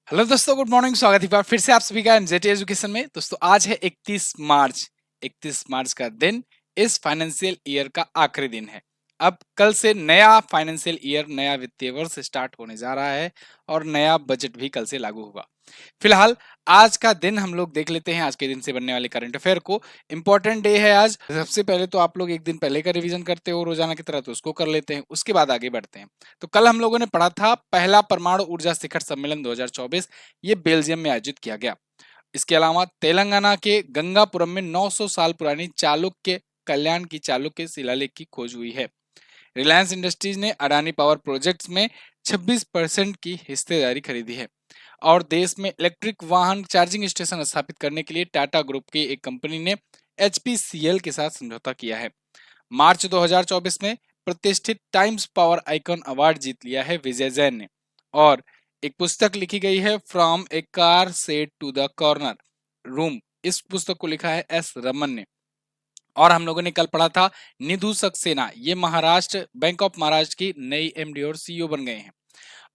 Hello दोस्तों, good morning. स्वागत है एक बार फिर से आप सभी का एनजेटी एजुकेशन में। दोस्तों आज है 31 मार्च। 31 मार्च का दिन इस फाइनेंशियल ईयर का आखिरी दिन है। अब कल से नया फाइनेंशियल ईयर, नया वित्तीय वर्ष स्टार्ट होने जा रहा है और नया बजट भी कल से लागू होगा। फिलहाल आज का दिन हम लोग देख लेते हैं, आज के दिन से बनने वाले करंट अफेयर को। इंपॉर्टेंट डे है आज। सबसे पहले तो आप लोग एक दिन पहले का रिवीजन करते हो रोजाना की तरह, तो उसको कर लेते हैं, उसके बाद आगे बढ़ते हैं। तो कल हम लोगों ने पढ़ा था पहला परमाणु ऊर्जा शिखर सम्मेलन 2024, ये बेल्जियम में आयोजित किया गया। इसके अलावा तेलंगाना के गंगापुरम में 900 साल पुरानी चालुक्य कल्याण की चालुक्य शिलालेख की खोज हुई है। रिलायंस इंडस्ट्रीज ने अडानी पावर प्रोजेक्ट्स में 26% की हिस्सेदारी खरीदी है। और देश में इलेक्ट्रिक वाहन चार्जिंग स्टेशन स्थापित करने के लिए टाटा ग्रुप की एक कंपनी ने HPCL के साथ समझौता किया है। मार्च 2024 में प्रतिष्ठित टाइम्स पावर आइकॉन अवार्ड जीत लिया है विजय जैन ने। और एक पुस्तक लिखी गई है from a car set to the corner room. इस पुस्तक को लिखा है S रमन ने। और हम लोगों ने कल पढ़ा था निधु सक्सेना, ये महाराष्ट्र बैंक ऑफ महाराष्ट्र की नई MD और CEO बन गए हैं।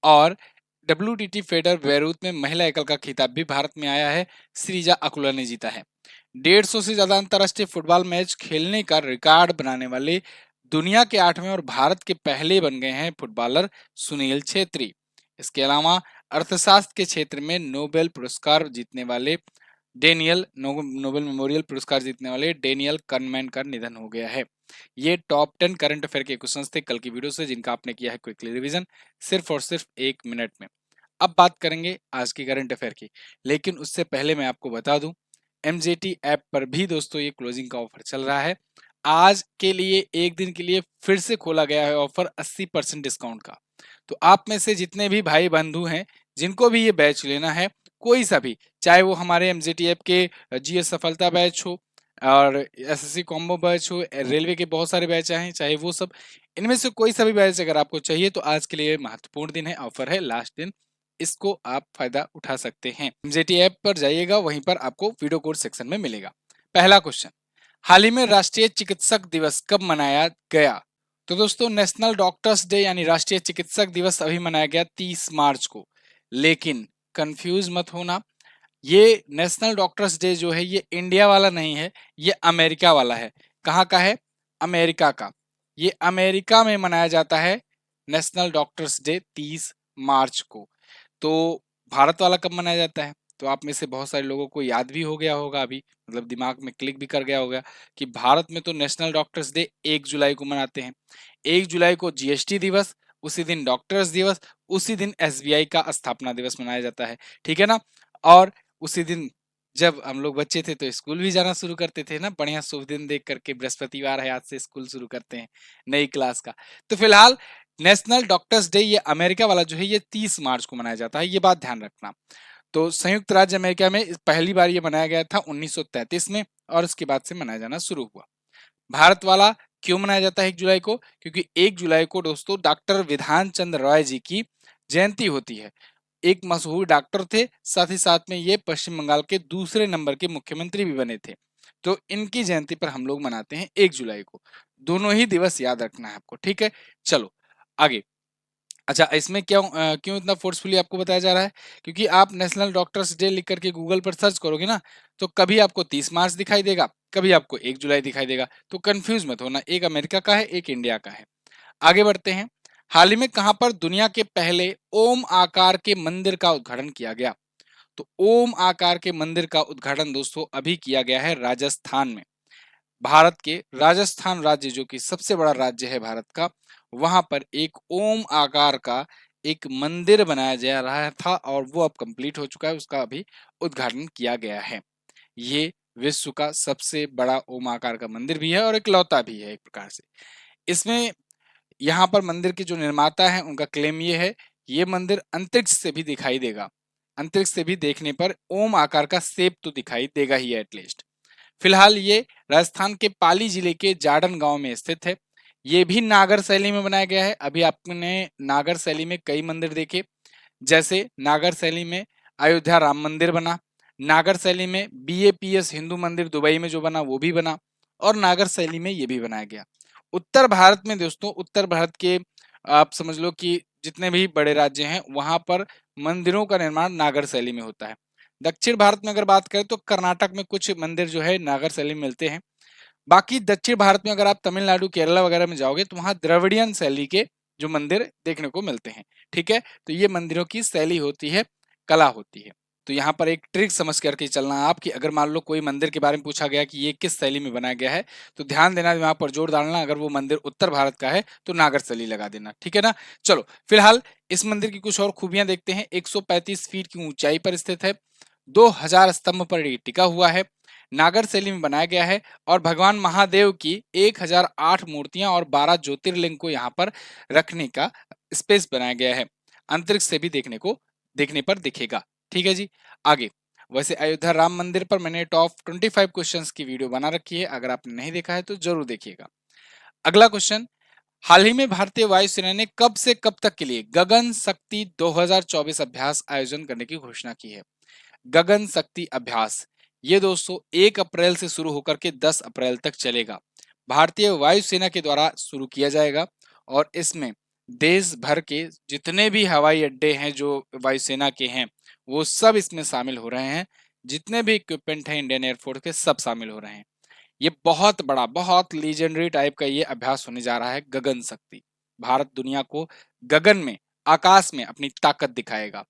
और WTT फेडर बेरूत में महिला एकल का खिताब भी भारत में आया है, श्रीजा अकुला ने जीता है। 150 से ज्यादा अंतरराष्ट्रीय फुटबॉल मैच खेलने का रिकॉर्ड बनाने वाले दुनिया के 8वें और भारत के पहले बन गए हैं फुटबॉलर सुनील छेत्री। इसके अलावा अर्थशास्त्र के क्षेत्र में नोबेल पुरस्कार जीतने वाले नोबेल मेमोरियल पुरस्कार जीतने वाले डेनियल कनमैन का निधन हो गया है। ये टॉप 10 करंट अफेयर के क्वेश्चंस थे कल की वीडियो से, जिनका आपने किया है क्विकली रिवीजन सिर्फ और सिर्फ 1 मिनट में। अब बात करेंगे आज की करंट अफेयर की, लेकिन उससे पहले मैं आपको बता दूं MJT ऐप पर भी दोस्तों ये क्लोजिंग का ऑफर चल रहा है। आज के लिए एक दिन के लिए फिर से खोला गया है ऑफर 80% डिस्काउंट का। तो आप में से जितने भी भाई बंधु हैं जिनको भी ये बैच लेना है, कोई सा भी, चाहे वो हमारे MJT ऐप के GS सफलता बैच हो और SSC कॉम्बो बैच हो, रेलवे के बहुत सारे बैच आए हैं, चाहे वो सब, इनमें से कोई सा भी बैच अगर आपको चाहिए तो आज के लिए महत्वपूर्ण दिन है, ऑफर है, लास्ट दिन, इसको आप फायदा उठा सकते हैं। MJT ऐप पर जाइएगा, वहीं पर आपको वीडियो कोर्स सेक्शन में मिलेगा। पहला क्वेश्चन, हाल ही में राष्ट्रीय चिकित्सक दिवस कब मनाया गया? तो दोस्तों नेशनल डॉक्टर्स डे यानी राष्ट्रीय चिकित्सक दिवस अभी मनाया गया 30 मार्च को। लेकिन कंफ्यूज मत होना, ये नेशनल डॉक्टर्स डे जो है ये इंडिया वाला नहीं है, ये अमेरिका वाला है। कहाँ का है? अमेरिका का। ये अमेरिका में मनाया जाता है नेशनल डॉक्टर्स डे 30 मार्च को। तो भारत वाला कब मनाया जाता है? तो आप में से बहुत सारे लोगों को याद भी हो गया होगा, अभी मतलब दिमाग में क्लिक भी कर गया होगा कि भारत में तो नेशनल डॉक्टर्स डे 1 जुलाई को मनाते हैं। 1 जुलाई को GST दिवस, उसी दिन डॉक्टर्स दिवस, उसी दिन SBI का स्थापना दिवस मनाया जाता है, ठीक है ना। और उसी दिन जब हम लोग बच्चे थे तो स्कूल भी जाना शुरू करते थे ना, बढ़िया शुभ दिन देख करके, बृहस्पतिवार है आज से स्कूल शुरू करते हैं नई क्लास का। तो फिलहाल नेशनल डॉक्टर्स डे ये अमेरिका वाला जो है ये 30 मार्च को मनाया जाता है, ये बात ध्यान रखना। तो संयुक्त राज्य अमेरिका में पहली बार ये मनाया गया था 1933 में, और उसके बाद से मनाया जाना शुरू हुआ। भारत वाला क्यों मनाया जाता है 1 जुलाई को? क्योंकि 1 जुलाई को दोस्तों डॉक्टर विधान चंद्र रॉय जी की जयंती होती है। एक मशहूर डॉक्टर थे, साथ ही साथ में ये पश्चिम बंगाल के दूसरे नंबर के मुख्यमंत्री भी बने थे। तो इनकी जयंती पर हम लोग मनाते हैं 1 जुलाई को। दोनों ही दिवस याद रखना है आपको, ठीक है। चलो आगे। अच्छा, इसमें क्यों इतना फोर्सफुली आपको बताया जा रहा है? क्योंकि आप नेशनल डॉक्टर्स डे लिख करके गूगल पर सर्च करोगे ना, तो कभी आपको 30 मार्च दिखाई देगा, कभी आपको 1 जुलाई दिखाई देगा। तो कंफ्यूज मत होना, एक अमेरिका का है, एक इंडिया का है। आगे बढ़ते हैं। हाल ही में कहां पर दुनिया के पहले ओम आकार के मंदिर का उद्घाटन किया गया? तो ओम आकार के मंदिर का उद्घाटन दोस्तों अभी किया गया है राजस्थान में। भारत के राजस्थान राज्य, जो कि सबसे बड़ा राज्य है भारत का, वहां पर एक ओम आकार का एक मंदिर बनाया जा रहा था और वो अब कंप्लीट हो चुका है, उसका अभी उद्घाटन किया गया है। ये विश्व का सबसे बड़ा ओम आकार का मंदिर भी है और इकलौता भी है एक प्रकार से। इसमें यहाँ पर मंदिर के जो निर्माता हैं उनका क्लेम ये है, ये मंदिर अंतरिक्ष से भी दिखाई देगा। अंतरिक्ष से भी देखने पर ओम आकार का शेप तो दिखाई देगा ही एटलीस्ट। फिलहाल ये राजस्थान के पाली जिले के जाडन गांव में स्थित है। ये भी नागर शैली में बनाया गया है। अभी आपने नागर शैली में कई मंदिर देखे, जैसे नागर शैली में अयोध्या राम मंदिर बना, नागर शैली में BAPS हिंदू मंदिर दुबई में जो बना वो भी बना, और नागर शैली में ये भी बनाया गया। उत्तर भारत में दोस्तों, उत्तर भारत के आप समझ लो कि जितने भी बड़े राज्य हैं वहां पर मंदिरों का निर्माण नागर शैली में होता है। दक्षिण भारत में अगर बात करें तो कर्नाटक में कुछ मंदिर जो है नागर शैली में मिलते हैं। बाकी दक्षिण भारत में अगर आप तमिलनाडु केरला वगैरह में जाओगे तो वहां द्रविडियन शैली के जो मंदिर देखने को मिलते हैं। ठीक है, तो ये मंदिरों की शैली होती है, कला होती है। तो यहाँ पर एक ट्रिक समझ करके चलना है आप कि अगर मान लो कोई मंदिर के बारे में पूछा गया कि ये किस शैली में बनाया गया है, तो ध्यान देना, वहां पर जोर डालना, अगर वो मंदिर उत्तर भारत का है तो नागर शैली लगा देना। ठीक है ना। चलो फिलहाल इस मंदिर की कुछ और खूबियां देखते हैं। 135 फीट की ऊंचाई पर स्थित है, 2000 स्तंभ पर ये टिका हुआ है, नागर शैली में बनाया गया है और भगवान महादेव की 1008 मूर्तियां और 12 ज्योतिर्लिंग को यहाँ पर रखने का स्पेस बनाया गया है। अंतरिक्ष से भी देखने पर दिखेगा। ठीक है जी। आगे, वैसे अयोध्या राम मंदिर पर मैंने टॉप 25 क्वेश्चंस की वीडियो बना रखी है, अगर आपने नहीं देखा है तो जरूर देखिएगा। अगला क्वेश्चन, हाल ही में भारतीय वायुसेना ने कब से कब तक के लिए गगन शक्ति 2024 अभ्यास आयोजन करने की घोषणा की है? गगन शक्ति अभ्यास ये दोस्तों 1 अप्रैल से शुरू होकर के 10 अप्रैल तक चलेगा। भारतीय वायुसेना के द्वारा शुरू किया जाएगा और इसमें देश भर के जितने भी हवाई अड्डे हैं जो वायुसेना के हैं वो सब इसमें शामिल हो रहे हैं। जितने भी इक्विपमेंट हैं इंडियन एयरफोर्स के सब शामिल हो रहे हैं। ये बहुत बड़ा, बहुत लीजेंडरी टाइप का ये अभ्यास होने जा रहा है गगन शक्ति। भारत दुनिया को गगन में, आकाश में अपनी ताकत दिखाएगा।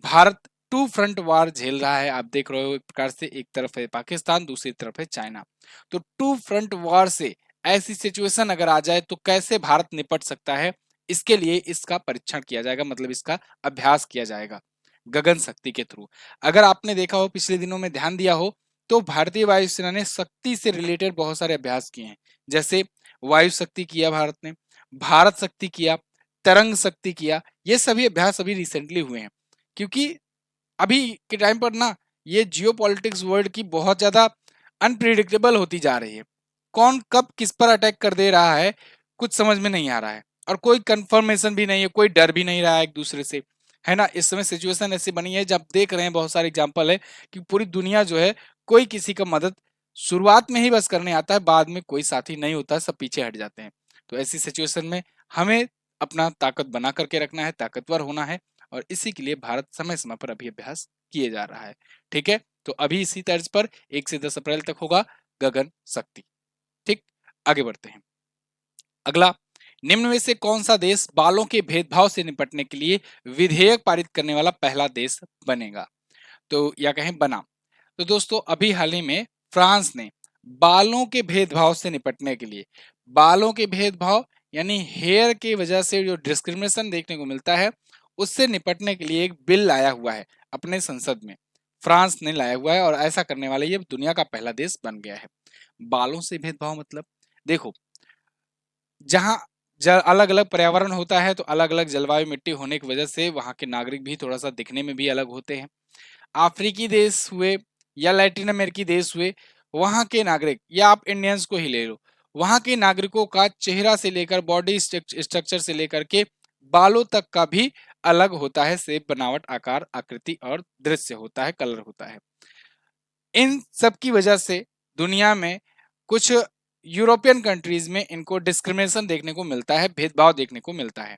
भारत टू फ्रंट वार झेल रहा है, आप देख रहे हो एक प्रकार से, एक तरफ है पाकिस्तान, दूसरी तरफ है चाइना। तो टू फ्रंट वार से ऐसी सिचुएशन अगर आ जाए तो कैसे भारत निपट सकता है, इसके लिए इसका परीक्षण किया जाएगा, मतलब इसका अभ्यास किया जाएगा गगन शक्ति के थ्रू। अगर आपने देखा हो, पिछले दिनों में ध्यान दिया हो, तो भारतीय वायुसेना ने शक्ति से रिलेटेड बहुत सारे अभ्यास किए हैं। जैसे वायु शक्ति किया भारत ने, भारत शक्ति किया, तरंग शक्ति किया। ये सभी अभ्यास अभी रिसेंटली हुए हैं, क्योंकि अभी के टाइम पर ना ये जियो पॉलिटिक्स वर्ल्ड की बहुत ज्यादा अनप्रिडिक्टेबल होती जा रही है। कौन कब किस पर अटैक कर दे रहा है कुछ समझ में नहीं आ रहा है, और कोई कंफर्मेशन भी नहीं है, कोई डर भी नहीं रहा है एक दूसरे से, है ना। इस समय सिचुएशन ऐसी बनी है जब देख रहे हैं, बहुत सारे एग्जांपल है कि पूरी दुनिया जो है, कोई किसी का मदद शुरुआत में ही बस करने आता है, बाद में कोई साथी नहीं होता, सब पीछे हट जाते हैं। तो ऐसी सिचुएशन में हमें अपना ताकत बना करके रखना है, ताकतवर होना है, और इसी के लिए भारत समय समय पर अभी अभ्यास किए जा रहा है। ठीक है, तो अभी इसी तर्ज पर 1 से 10 अप्रैल तक होगा गगन शक्ति। ठीक, आगे बढ़ते हैं। अगला, निम्न में से कौन सा देश बालों के भेदभाव से निपटने के लिए विधेयक पारित करने वाला पहला देश बनेगा? तो या कहें बना। तो दोस्तों अभी हाल ही में फ्रांस ने बालों के भेदभाव से निपटने के लिए, बालों के भेदभाव यानी हेयर की वजह से जो डिस्क्रिमिनेशन देखने को मिलता है, उससे निपटने के लिए एक बिल लाया हुआ है अपने संसद में। फ्रांस ने लाया हुआ है और ऐसा करने वाला ये दुनिया का पहला देश बन गया है। बालों से भेदभाव मतलब, देखो, जहाँ अलग अलग पर्यावरण होता है तो अलग अलग जलवायु मिट्टी होने की वजह से वहाँ के नागरिक भी थोड़ा सा दिखने में भी अलग होते हैं। अफ्रीकी देश हुए या लैटिन अमेरिकी देश हुए, वहाँ के नागरिक, या आप इंडियंस को ही ले लो, वहाँ के नागरिकों का चेहरा से लेकर बॉडी स्ट्रक्चर से लेकर के बालों तक का भी अलग होता है, शेप, बनावट, आकार, आकृति और दृश्य होता है, कलर होता है। इन सब की वजह से दुनिया में कुछ यूरोपियन कंट्रीज में इनको डिस्क्रिमिनेशन देखने को मिलता है, भेदभाव देखने को मिलता है।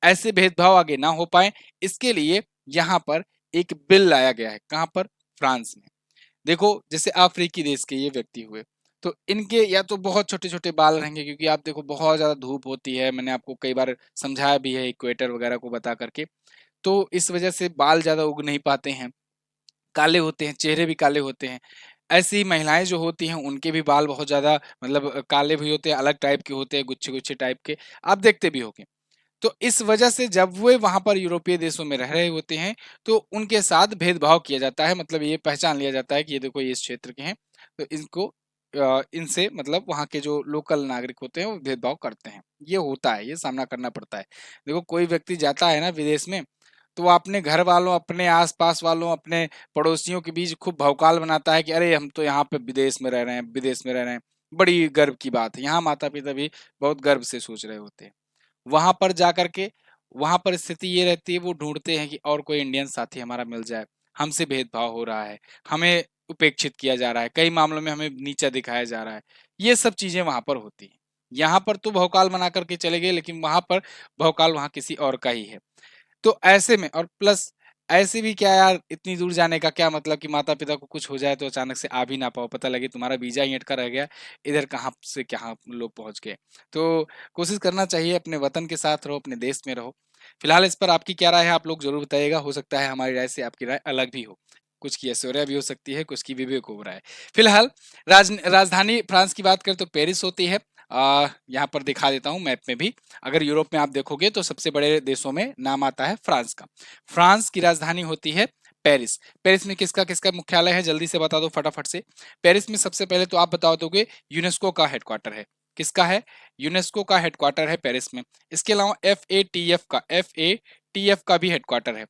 ऐसे भेदभाव आगे ना हो पाए, इसके लिए यहाँ पर एक बिल लाया गया है। कहाँ पर? फ्रांस में। देखो, जैसे अफ्रीकी देश के ये व्यक्ति हुए, तो इनके या तो बहुत छोटे छोटे बाल रहेंगे, क्योंकि आप देखो बहुत ज्यादा धूप होती है, मैंने आपको कई बार समझाया भी है इक्वेटर वगैरह को बता करके, तो इस वजह से बाल ज्यादा उग नहीं पाते हैं, काले होते हैं, चेहरे भी काले होते हैं। ऐसी महिलाएं जो होती हैं उनके भी बाल बहुत ज्यादा, मतलब काले भी होते हैं, अलग टाइप के होते हैं, गुच्छे गुच्छे टाइप के, आप देखते भी होंगे। तो इस वजह से जब वे वहां पर यूरोपीय देशों में रह रहे होते हैं तो उनके साथ भेदभाव किया जाता है, मतलब ये पहचान लिया जाता है कि ये देखो ये इस क्षेत्र के हैं, तो इनको इनसे, मतलब वहाँ के जो लोकल नागरिक होते हैं वो भेदभाव करते हैं। ये होता है, ये सामना करना पड़ता है। देखो, कोई व्यक्ति जाता है ना विदेश में, तो वो अपने घर वालों, अपने आसपास वालों, अपने पड़ोसियों के बीच खूब भौकाल बनाता है कि अरे हम तो यहाँ पे विदेश में रह रहे हैं, विदेश में रह रहे हैं, बड़ी गर्व की बात है। यहाँ माता पिता भी बहुत गर्व से सोच रहे होते हैं। वहां पर जाकर के, वहां पर स्थिति ये रहती है, वो ढूंढते हैं कि और कोई इंडियन साथी हमारा मिल जाए, हमसे भेदभाव हो रहा है, हमें उपेक्षित किया जा रहा है, कई मामलों में हमें नीचा दिखाया जा रहा है। ये सब चीजें वहां पर होती हैं। यहाँ पर तो भौकाल बना करके चले गए, लेकिन वहां पर भौकाल वहां किसी और का ही है। तो ऐसे में, और प्लस ऐसे भी क्या यार, इतनी दूर जाने का क्या मतलब कि माता पिता को कुछ हो जाए तो अचानक से आ भी ना पाओ, पता लगे तुम्हारा वीजा ही अटका रह गया, इधर कहाँ से कहाँ लोग पहुंच गए। तो कोशिश करना चाहिए अपने वतन के साथ रहो, अपने देश में रहो। फिलहाल इस पर आपकी क्या राय है आप लोग जरूर बताइएगा, हो सकता है हमारी राय से आपकी राय अलग भी हो, कुछ की ऐश्वर्या भी हो सकती है, कुछ की विवेक हो रहा है। फिलहाल राजधानी फ्रांस की बात करें तो पेरिस होती है। यहाँ पर दिखा देता हूँ मैप में भी। अगर यूरोप में आप देखोगे तो सबसे बड़े देशों में नाम आता है फ्रांस का। फ्रांस की राजधानी होती है पेरिस। पेरिस में किसका किसका मुख्यालय है जल्दी से बता दो फटाफट से। पेरिस में सबसे पहले तो आप बता दोगे यूनेस्को का हेडक्वार्टर है। किसका है? यूनेस्को का हेडक्वार्टर है पेरिस में। इसके अलावा एफ ए टी एफ का भी हेडक्वार्टर है।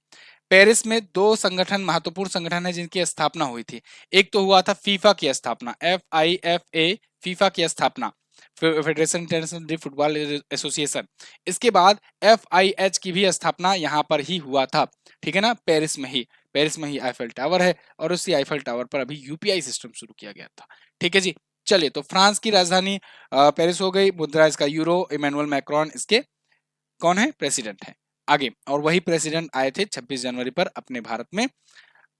पेरिस में दो संगठन, महत्वपूर्ण संगठन है जिनकी स्थापना हुई थी। एक तो हुआ था फीफा की स्थापना, FIFA, फीफा की स्थापना, फेडरेशन इंटरनेशनल फुटबॉल एसोसिएशन। इसके बाद FIH की भी स्थापना यहाँ पर ही हुआ था, ठीक है ना, पेरिस में ही। पेरिस में ही आईफेल टावर है और उसी आईफेल टावर पर अभी यूपीआई सिस्टम शुरू किया गया था। ठीक है जी। चलिए, तो फ्रांस की राजधानी पेरिस हो गई, मुद्रा इसका यूरो, इमैनुअल मैक्रोन इसके कौन है? प्रेसिडेंट है। आगे, और वही प्रेसिडेंट आए थे 26 जनवरी पर अपने भारत में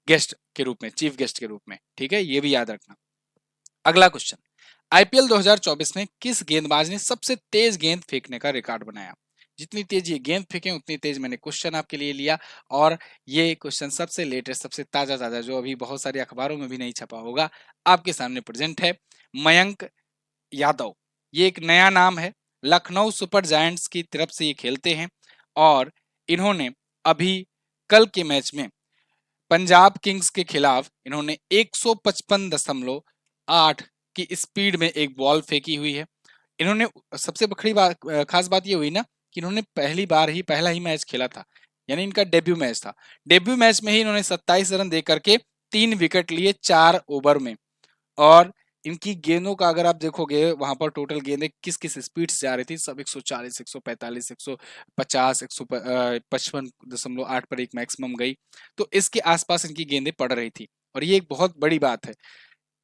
गेस्ट के रूप में, चीफ गेस्ट के रूप में। ठीक है, ये भी याद रखना। अगला क्वेश्चन, आईपीएल 2024 में किस गेंदबाज ने सबसे तेज गेंद फेंकने का रिकॉर्ड बनाया? जितनी तेज ये गेंद फेंके उतनी तेज मैंने क्वेश्चन आपके लिए लिया। और ये क्वेश्चन सबसे लेटेस्ट, सबसे ताजा ताजा, जो अभी बहुत सारे अखबारों में भी नहीं छपा होगा, आपके सामने प्रेजेंट है। मयंक यादव, ये एक नया नाम है। लखनऊ सुपर जायंट्स की तरफ से ये खेलते हैं और इन्होंने अभी कल के मैच में पंजाब किंग्स के खिलाफ इन्होंने 155.8 की स्पीड में एक बॉल फेंकी हुई है। इन्होंने सबसे बड़ी बात, खास बात ये हुई ना कि इन्होंने पहला ही मैच खेला था, यानी इनका डेब्यू मैच था। डेब्यू मैच में ही इन्होंने 27 रन दे करके 3 विकेट लिए 4 ओवर में। और इनकी गेंदों का अगर आप देखोगे वहां पर टोटल गेंदें किस किस स्पीड से आ रही थी, सब 140, 145, 150, 155.8 पर एक मैक्सिमम गई। तो इसके आसपास इनकी गेंदें पड़ रही थी और ये एक बहुत बड़ी बात है।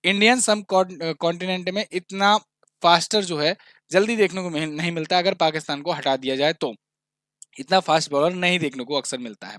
इंडियन सब कॉन्टिनेंट में इतना फास्टर जो है जल्दी देखने को नहीं मिलता। अगर पाकिस्तान को हटा दिया जाए तो इतना फास्ट बॉलर नहीं देखने को अक्सर मिलता है।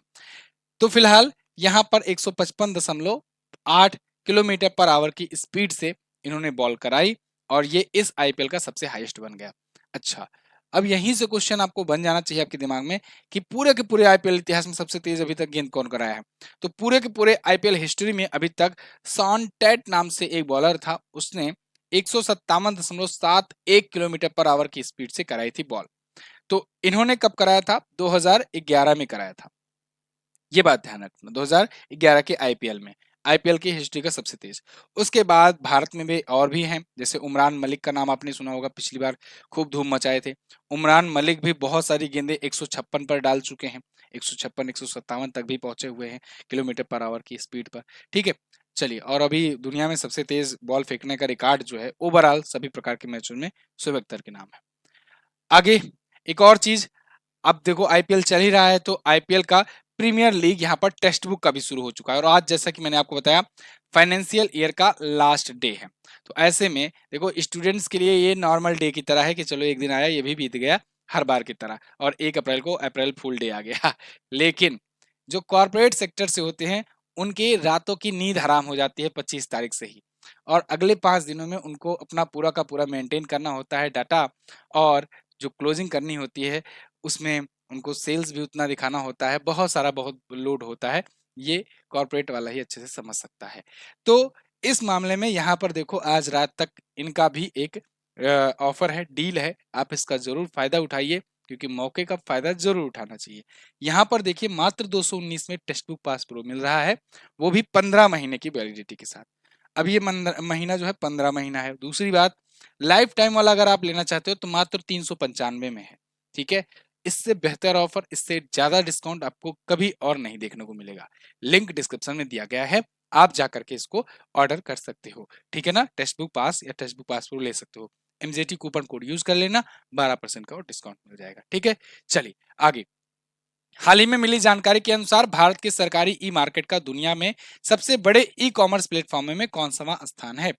तो फिलहाल यहाँ पर 155.8 किलोमीटर पर आवर की स्पीड से इन्होंने बॉल कराई और ये इस आईपीएल का सबसे हाईएस्ट बन गया। अच्छा, अब यहीं से क्वेश्चन आपको बन जाना चाहिए आपके दिमाग में कि पूरे के पूरे आईपीएल इतिहास में सबसे तेज अभी तक गेंद कौन कराया है। तो पूरे के पूरे आईपीएल हिस्ट्री में अभी तक सॉन टेट नाम से एक बॉलर था, उसने 157.71 किलोमीटर पर आवर की स्पीड से कराई थी बॉल। तो इन्होंने कब कराया था? 2011 में कराया था। ये बात ध्यान रखना, 2011 के आईपीएल में, आईपीएल की हिस्ट्री का सबसे तेज। उसके बाद भारत में भी और भी हैं, जैसे उमरान मलिक का नाम आपने सुना होगा, पिछली बार खूब धूम मचाए थे। उमरान मलिक भी बहुत सारी गेंदें 156 पर डाल चुके हैं, 156, 157 तक भी पहुंचे हुए हैं किलोमीटर पर आवर की स्पीड पर। ठीक है, चलिए, और अभी दुनिया में सबसे तेज बॉल फेंकने का रिकॉर्ड जो है ओवरऑल सभी प्रकार के मैचों में, शोएब अख्तर के नाम है। आगे एक और चीज, अब देखो आईपीएल चल ही रहा है तो आईपीएल का प्रीमियर लीग यहाँ पर टेक्स्ट बुक का भी शुरू हो चुका है और आज जैसा कि मैंने आपको बताया फाइनेंशियल ईयर का लास्ट डे है। तो ऐसे में देखो स्टूडेंट्स के लिए ये नॉर्मल डे की तरह है कि चलो एक दिन आया, ये भी बीत गया हर बार की तरह, और 1 अप्रैल को अप्रैल फूल डे आ गया। लेकिन जो कॉर्पोरेट सेक्टर से होते हैं उनकी रातों की नींद हराम हो जाती है 25 तारीख से ही, और अगले 5 दिनों में उनको अपना पूरा का पूरा मेंटेन करना होता है डाटा, और जो क्लोजिंग करनी होती है उसमें उनको सेल्स भी उतना दिखाना होता है, बहुत लोड होता है। ये कॉर्पोरेट वाला ही अच्छे से समझ सकता है। तो इस मामले में यहाँ पर देखो आज रात तक इनका भी एक ऑफर है, डील है, आप इसका जरूर फायदा उठाइए क्योंकि मौके का फायदा जरूर उठाना चाहिए। यहाँ पर देखिए मात्र 219 में टेक्स्ट बुक पास प्रो मिल रहा है, वो भी 15 महीने की वैलिडिटी के साथ। अब ये महीना जो है 15 महीना है। दूसरी बात, लाइफ टाइम वाला अगर आप लेना चाहते हो तो मात्र 395 में है। ठीक है, इससे बेहतर ऑफर, इससे ज्यादा डिस्काउंट आपको कभी और नहीं देखने को मिलेगा। लिंक डिस्क्रिप्शन में दिया गया है, आप जा करके इसको ऑर्डर कर सकते हो। ठीक है ना, टेक्स्ट बुक पास या टेक्स्ट बुक पास प्रो ले सकते हो। एमजेटी कूपन कोड यूज कर लेना, 12% का और डिस्काउंट मिल जाएगा। ठीक है, चलिए आगे। हाल ही में मिली जानकारी के अनुसार भारत के सरकारी ई मार्केट का दुनिया में सबसे बड़े ई कॉमर्स प्लेटफॉर्म में कौन सा स्थान है?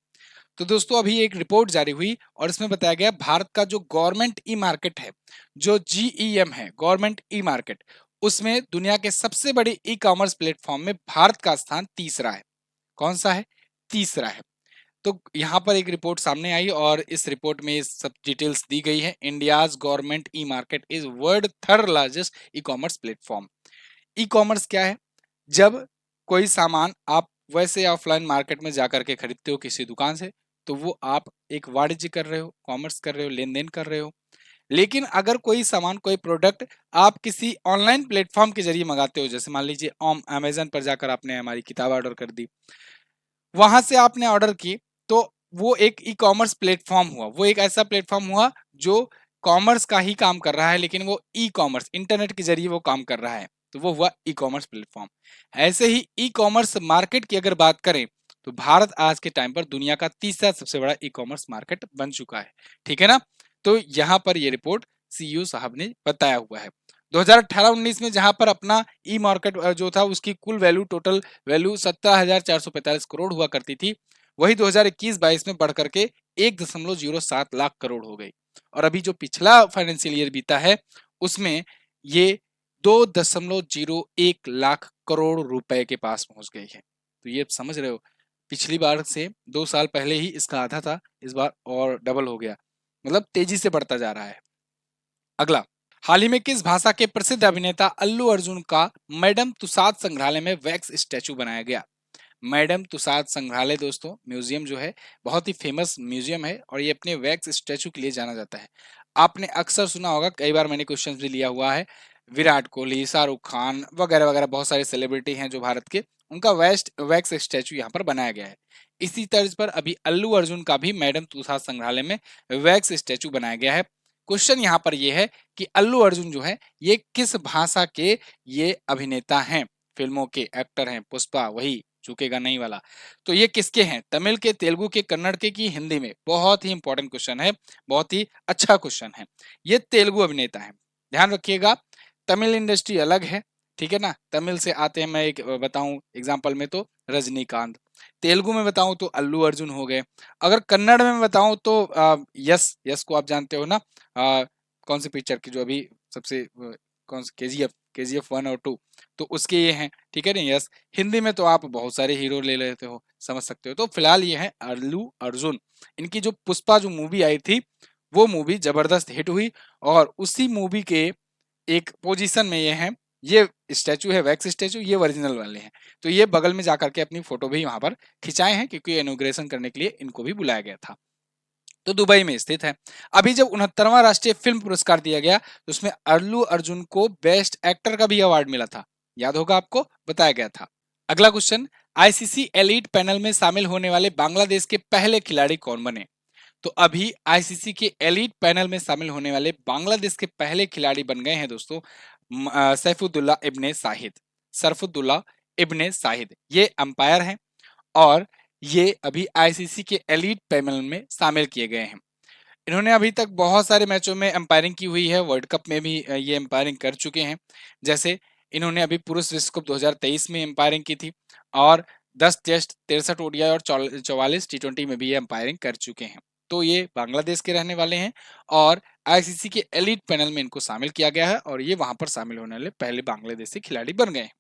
तो दोस्तों अभी एक रिपोर्ट जारी हुई और इसमें बताया गया भारत का जो गवर्नमेंट ई मार्केट है, जो GEM है, गवर्नमेंट ई मार्केट, उसमें दुनिया के सबसे बड़े ई कॉमर्स प्लेटफॉर्म में भारत का स्थान तीसरा है। कौन सा है? तीसरा है। तो यहाँ पर एक रिपोर्ट सामने आई और इस रिपोर्ट में सब डिटेल्स दी गई है। India's government e market is world third largest e commerce platform. E commerce क्या है? जब कोई सामान आप वैसे ऑफलाइन मार्केट में जाकर के खरीदते हो किसी दुकान से, तो वो आप एक वाणिज्य कर रहे हो, कॉमर्स कर रहे हो, लेन देन कर रहे हो। लेकिन अगर कोई सामान, कोई प्रोडक्ट आप किसी ऑनलाइन प्लेटफॉर्म के जरिए मंगाते हो, जैसे मान लीजिए अमेजन पर जाकर आपने हमारी किताब ऑर्डर कर दी, वहां से आपने ऑर्डर की, तो वो एक ई कॉमर्स प्लेटफॉर्म हुआ। वो एक ऐसा प्लेटफॉर्म हुआ जो कॉमर्स का ही काम कर रहा है, लेकिन वो ई कॉमर्स, इंटरनेट के जरिए वो काम कर रहा है, तो वो हुआ ई कॉमर्स प्लेटफॉर्म। ऐसे ही ई कॉमर्स मार्केट की अगर बात करें, तो भारत आज के टाइम पर दुनिया का तीसरा सबसे बड़ा ई कॉमर्स मार्केट बन चुका है। ठीक है ना? तो यहाँ पर ये रिपोर्ट सीईओ साहब ने बताया हुआ है। 2018-19 में जहां पर अपना ई मार्केट जो था, उसकी कुल वैल्यू, टोटल वैल्यू 17,445 करोड़ हुआ करती थी, वही 2021-22 में बढ़ करके 1.07 लाख करोड़ हो गई। और अभी जो पिछला फाइनेंशियल ईयर बीता है, उसमें ये 2.01 लाख करोड़ रुपए के पास पहुंच गई है। तो ये समझ रहे हो, पिछली बार से 2 साल पहले ही इसका आधा था, इस बार और डबल हो गया, मतलब तेजी से बढ़ता जा रहा है। अगला, हाल ही में किस भाषा के प्रसिद्ध अभिनेता अल्लू अर्जुन का मैडम तुसाद संग्रहालय में वैक्स स्टैचू बनाया गया? मैडम तुसाद संग्रहालय दोस्तों, म्यूजियम जो है, बहुत ही फेमस म्यूजियम है और ये अपने वैक्स स्टैचू के लिए जाना जाता है। आपने अक्सर सुना होगा, कई बार मैंने क्वेश्चंस भी लिया हुआ है, विराट कोहली, शाहरुख खान वगैरह वगैरह बहुत सारे सेलिब्रिटी हैं जो भारत के, उनका वैक्स स्टैचू यहाँ पर बनाया गया है। इसी तर्ज पर अभी अल्लू अर्जुन का भी मैडम तुसाद संग्रहालय में वैक्स स्टैचू बनाया गया है। क्वेश्चन यहाँ पर ये है कि अल्लू अर्जुन जो है, ये किस भाषा के ये अभिनेता हैं, फिल्मों के एक्टर हैं, पुष्पा, वही झुकेगा नहीं वाला। तो ये किसके हैं? तमिल के, तेलुगु के, कन्नड़ के, की हिंदी में? बहुत ही इंपॉर्टेंट क्वेश्चन है, बहुत ही अच्छा क्वेश्चन है। ये तेलुगु अभिनेता है, ध्यान रखिएगा। तमिल इंडस्ट्री अलग है, ठीक है ना? तमिल से आते हैं, मैं एक बताऊं एग्जांपल में तो रजनीकांत, तेलुगु में बताऊं तो अल्लू अर्जुन हो गए, अगर कन्नड़ में बताऊं तो यस, यस को आप जानते हो ना, कौन सी पिक्चर की जो अभी सबसे कौन सी, केजीएफ 1 और 2, तो उसके ये हैं, ठीक है ना, यस। हिंदी में तो आप बहुत सारे हीरो ले लेते हो, समझ सकते हो। तो फिलहाल ये है अल्लू अर्जुन। इनकी जो पुष्पा जो मूवी आई थी, वो मूवी जबरदस्त हिट हुई और उसी मूवी के एक पोजीशन में ये है। ये स्टैचू है वैक्स स्टैचू, ये ओरिजिनल वाले हैं। तो ये बगल में जाकर के अपनी फोटो भी वहां पर खिंचाए हैं, क्योंकि इनॉग्रेशन करने के लिए इनको भी बुलाया गया था। तो दुबई में स्थित है। अभी जब 69वां राष्ट्रीय फिल्म पुरस्कार दिया गया, तो उसमें अल्लू अर्जुन को बेस्ट एक्टर का भी अवार्ड मिला था, याद होगा आपको, बताया गया था। अगला क्वेश्चन, आईसीसी एलीट पैनल में शामिल होने वाले बांग्लादेश के पहले खिलाड़ी कौन बने? तो अभी आईसीसी के एलीट पैनल में शामिल होने वाले बांग्लादेश के पहले खिलाड़ी बन गए हैं दोस्तों, सैफुद्दुल्ला इब्ने शाहिद। सरफुद्दुल्ला इब्ने शाहिद ये अंपायर हैं और ये अभी आईसीसी के एलीट पैनल में शामिल किए गए हैं। इन्होंने अभी तक बहुत सारे मैचों में अंपायरिंग की हुई है, वर्ल्ड कप में भी ये अंपायरिंग कर चुके हैं। जैसे इन्होंने अभी पुरुष विश्व कप 2023 में अंपायरिंग की थी और 10 टेस्ट, 63 ओडीआई और 44 टी20 में भी ये अंपायरिंग कर चुके हैं। तो ये बांग्लादेश के रहने वाले हैं और आईसीसी के एलीट पैनल में इनको शामिल किया गया है और ये वहां पर शामिल होने वाले पहले बांग्लादेशी खिलाड़ी बन गए हैं।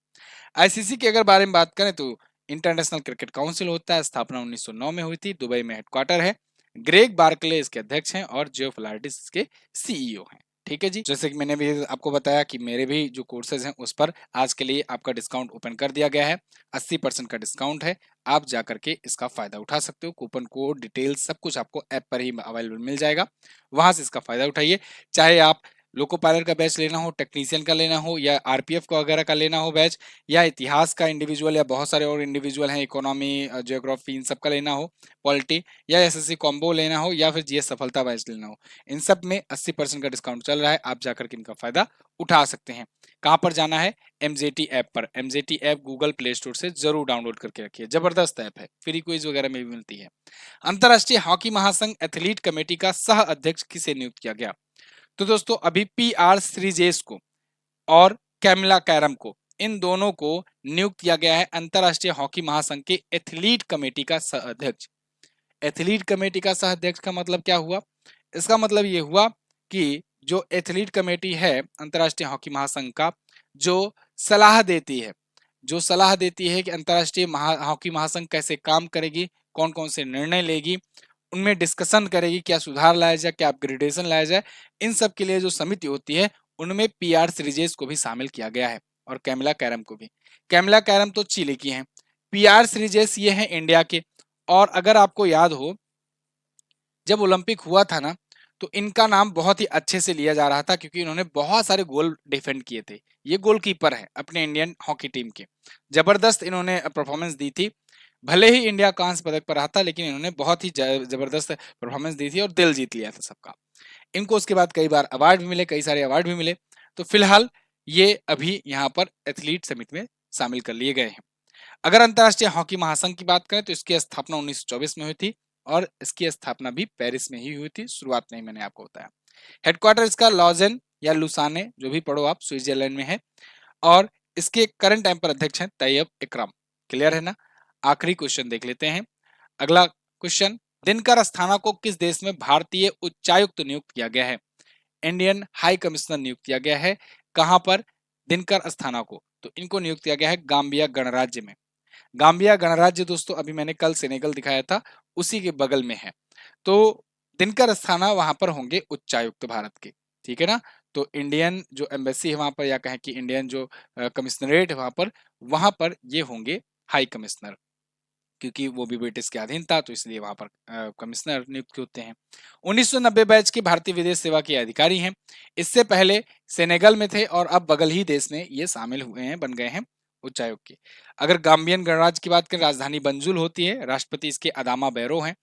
आईसीसी की अगर बारे में बात करें तो इंटरनेशनल क्रिकेट काउंसिल होता है, स्थापना 1909 में हुई थी, दुबई में हेडक्वार्टर है, ग्रेग बार्कले इसके अध्यक्ष हैं और जियो फ्लार्टिस इसके सीईओ हैं। ठीक है जी, जैसे कि मैंने भी आपको बताया कि मेरे भी जो कोर्सेज हैं उस पर आज के लिए आपका डिस्काउंट ओपन कर दिया गया है, 80% का डिस्काउंट है, आप जा करके इसका फायदा उठा सकते हो। कूपन कोड, डिटेल्स सब कुछ आपको ऐप पर ही अवेलेबल मिल जाएगा, वहां से इसका फायदा उठाइए। चाहे आप लोको पायलट का बैच लेना हो, टेक्नीशियन का लेना हो, या आरपीएफ का वगैरह का लेना हो बैच, या इतिहास का इंडिविजुअल, या बहुत सारे और इंडिविजुअल हैं, इकोनॉमी, ज्योग्राफी, इन सब का लेना हो, पॉलिटी या एसएससी कॉम्बो लेना हो, या फिर जीएस सफलता बैच लेना हो, इन सब में 80% का डिस्काउंट चल रहा है, आप जाकर के इनका फायदा उठा सकते हैं। कहाँ पर जाना है? एमजेटी ऐप पर। MJT app Google play store से जरूर डाउनलोड करके रखिए, जबरदस्त ऐप है, फ्री क्विज वगैरह में भी मिलती है। अंतरराष्ट्रीय हॉकी महासंघ एथलीट कमेटी का सह अध्यक्ष किसे नियुक्त किया गया? तो दोस्तों अभी पीआर श्रीजेश को और कैमिला कैरम को, इन दोनों को नियुक्त किया गया है अंतरराष्ट्रीय हॉकी महासंघ के एथलीट कमेटी का सह अध्यक्ष। एथलीट कमेटी का सह अध्यक्ष का मतलब क्या हुआ? इसका मतलब ये हुआ कि जो एथलीट कमेटी है अंतरराष्ट्रीय हॉकी महासंघ का, जो सलाह देती है, जो सलाह देती है कि अंतर्राष्ट्रीय हॉकी महासंघ कैसे काम करेगी, कौन कौन से निर्णय लेगी, उनमें डिस्कशन करेगी, क्या सुधार लाया जाए, क्या अपग्रेडेशन लाया जाए। इन सब के लिए जो समिति होती है उनमें पीआर सीरीजेस को भी शामिल किया गया है और कैमिला कैरम को भी। कैमिला कैरम तो चिली की हैं, पीआर सीरीजेस ये हैं इंडिया के। और अगर आपको याद हो, जब ओलंपिक हुआ था ना, तो इनका नाम बहुत ही अच्छे से लिया जा रहा था क्योंकि इन्होंने बहुत सारे गोल डिफेंड किए थे। ये गोलकीपर है अपने इंडियन हॉकी टीम के। जबरदस्त इन्होंने परफॉर्मेंस दी थी। भले ही इंडिया कांस्य पदक पर रहा था, लेकिन इन्होंने बहुत ही जबरदस्त परफॉर्मेंस दी थी और दिल जीत लिया था सबका। इनको उसके बाद कई बार अवार्ड भी मिले, कई सारे अवार्ड भी मिले। तो फिलहाल ये अभी यहाँ पर एथलीट समिट में शामिल कर लिए गए हैं। अगर अंतर्राष्ट्रीय हॉकी महासंघ की बात करें तो इसकी स्थापना 1924 में हुई थी और इसकी स्थापना भी पेरिस में ही हुई थी, शुरुआत में ही मैंने आपको बताया। हेडक्वार्टर इसका लॉजेन या लुसाने, जो भी पढ़ो आप, स्विट्जरलैंड में है। और इसके करंट टाइम पर अध्यक्ष हैं तैयब इकराम। क्लियर है ना? आखिरी क्वेश्चन देख लेते हैं। अगला क्वेश्चन, दिनकर अस्थाना को किस देश में भारतीय उच्चायुक्त नियुक्त किया गया है? इंडियन हाई कमिश्नर नियुक्त किया गया है। कहां पर? दिनकर अस्थाना को तो इनको नियुक्त किया गया है गाम्बिया गणराज्य में। गाम्बिया गणराज्य दोस्तों अभी मैंने कल सेनेगल दिखाया था, उसी के बगल में है। तो दिनकर अस्थाना वहां पर होंगे उच्चायुक्त भारत के। ठीक है ना? तो इंडियन जो एम्बेसी है वहां पर, या कहें कि इंडियन जो कमिश्नरेट है वहां पर ये होंगे हाई कमिश्नर, क्योंकि वो भी ब्रिटिश के अधीन था, तो इसलिए वहां पर कमिश्नर नियुक्त होते हैं। 1990 बैच के भारतीय विदेश सेवा के अधिकारी हैं। इससे पहले सेनेगल में थे और अब बगल ही देश में ये शामिल हुए हैं, बन गए हैं उच्चायोग के। अगर गाम्बियन गणराज्य की बात करें, राजधानी बंजुल होती है, राष्ट्रपति इसके अदामा बैरो हैं।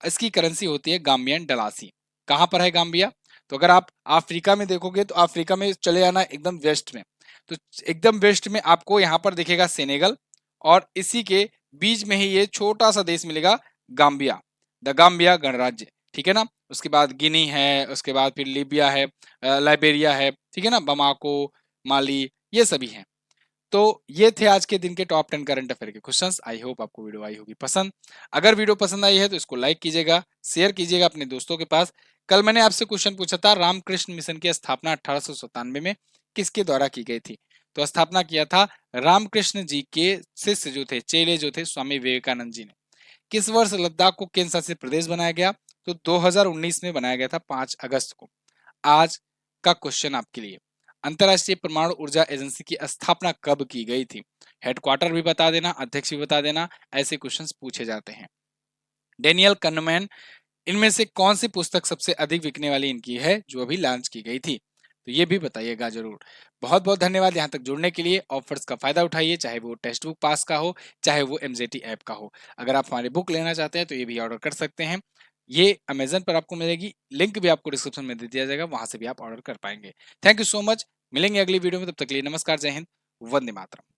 इसकी करेंसी होती है गाम्बियन डलासी। कहाँ पर है गाम्बिया? तो अगर आप अफ्रीका में देखोगे तो अफ्रीका में चले जाना एकदम वेस्ट में। तो एकदम वेस्ट में आपको यहाँ पर दिखेगा सेनेगल, और इसी के बीच में ही ये छोटा सा देश मिलेगा, गाम्बिया, द गाम्बिया गणराज्य। ठीक है ना? उसके बाद गिनी है, उसके बाद फिर लीबिया है, लाइबेरिया है, ठीक है ना, बमाको, माली, ये सभी हैं। तो ये थे आज के दिन के टॉप 10 करंट अफेयर के क्वेश्चंस। आई होप आपको वीडियो आई होगी पसंद। अगर वीडियो पसंद आई है तो इसको लाइक कीजिएगा, शेयर कीजिएगा अपने दोस्तों के पास। कल मैंने आपसे क्वेश्चन पूछा था, रामकृष्ण मिशन की स्थापना 1897 में किसके द्वारा की गई थी? तो स्थापना किया था रामकृष्ण जी के शिष्य जो थे, चेले जो थे, स्वामी विवेकानंद जी ने। किस वर्ष लद्दाख को केंद्र शासित प्रदेश बनाया गया? तो 2019 में बनाया गया था, 5 अगस्त को। आज का क्वेश्चन आपके लिए, अंतरराष्ट्रीय परमाणु ऊर्जा एजेंसी की स्थापना कब की गई थी? हेडक्वार्टर भी बता देना, अध्यक्ष भी बता देना, ऐसे क्वेश्चंस पूछे जाते हैं। डेनियल कनमैन, इनमें से कौन सी पुस्तक सबसे अधिक बिकने वाली इनकी है जो अभी लॉन्च की गई थी? तो ये भी बताइएगा जरूर। बहुत बहुत धन्यवाद यहाँ तक जुड़ने के लिए। ऑफर्स का फायदा उठाइए, चाहे वो टेक्स्ट बुक पास का हो, चाहे वो एमजेटी ऐप का हो। अगर आप हमारी बुक लेना चाहते हैं तो ये भी ऑर्डर कर सकते हैं। ये अमेजन पर आपको मिलेगी, लिंक भी आपको डिस्क्रिप्शन में दे दिया जाएगा, वहां से भी आप ऑर्डर कर पाएंगे। Thank you so much. मिलेंगे अगली वीडियो में, तब तक के लिए नमस्कार, जय हिंद, वंदे मातरम।